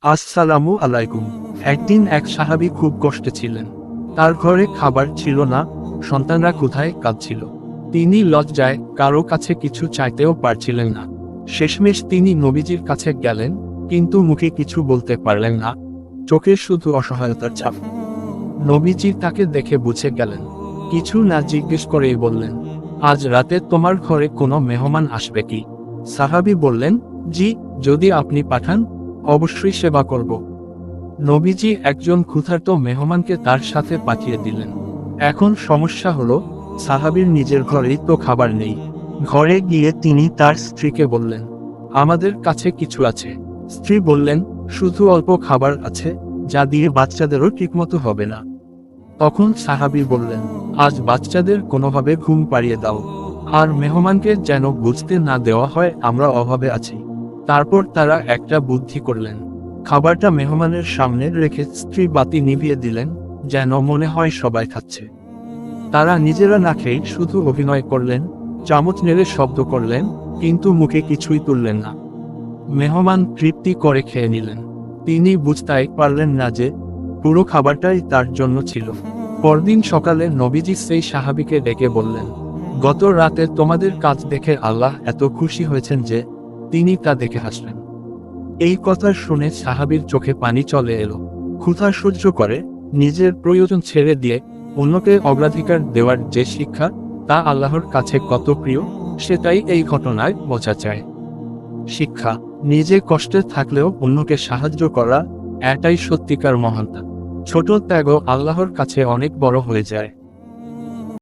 আসসালামু আলাইকুম। একদিন এক সাহাবী খুব কষ্টে ছিলেন। তার ঘরে খাবার ছিল না, সন্তানরা কোথায় কাঁদছিল। তিনি লজ্জায় কারো কাছে কিছু চাইতেও পারছিলেন না। শেষমেশ তিনি নবীজির কাছে গেলেন, কিন্তু মুখে কিছু বলতে পারলেন না। চোখে শুধু অসহায়তার ছাপ। নবীজি তাকে দেখে বুঝে গেলেন। কিছু না জিজ্ঞেস করেই বললেন, আজ রাতে তোমার ঘরে কোনো মেহমান আসবে কি? সাহাবী বললেন, জি, যদি আপনি পাঠান অবশ্যই সেবা করব। নবীজি একজন ক্ষুধার্ত মেহমানকে তার সাথে পাঠিয়ে দিলেন। এখন সমস্যা হলো, সাহাবীর নিজের ঘরেই তো খাবার নেই। ঘরে গিয়ে তিনি তার স্ত্রীকে বললেন, আমাদের কাছে কিছু আছে। স্ত্রী বললেন, শুধু অল্প খাবার আছে, যা দিয়ে বাচ্চাদেরও ঠিকমতো হবে না। তখন সাহাবী বললেন, আজ বাচ্চাদের কোনোভাবে ঘুম পাড়িয়ে দাও, আর মেহমানকে যেন বুঝতে না দেওয়া হয় আমরা অভাবে আছি। তারপর তারা একটা বুদ্ধি করলেন। খাবারটা মেহমানের সামনে রেখে স্ত্রী বাতি নিভিয়ে দিলেন, যেন মনে হয় সবাই খাচ্ছে। তারা নিজেরা না খেয়ে শুধু অভিনয় করলেন, চামচ নেড়ে শব্দ করলেন, কিন্তু মুখে কিছুই তুললেন না। মেহমান তৃপ্তি করে খেয়ে নিলেন। তিনি বুঝতেই পারলেন না যে পুরো খাবারটাই তার জন্য ছিল। পরদিন সকালে নবীজি সেই সাহাবীকে ডেকে বললেন, গত রাতে তোমাদের কাজ দেখে আল্লাহ এত খুশি হয়েছেন যে তিনি তা দেখে হাসলেন। এই কথা শুনে সাহাবীর চোখে পানি চলে এলো। ক্ষুধা সহ্য করে নিজের প্রয়োজন ছেড়ে দিয়ে অন্যকে অগ্রাধিকার দেওয়ার যে শিক্ষা, তা আল্লাহর কাছে কত প্রিয়, সেটাই এই ঘটনায় বোঝা যায়। শিক্ষা: নিজে কষ্টে থাকলেও অন্যকে সাহায্য করা, এটাই সত্যিকার মহানতা। ছোট ত্যাগও আল্লাহর কাছে অনেক বড় হয়ে যায়।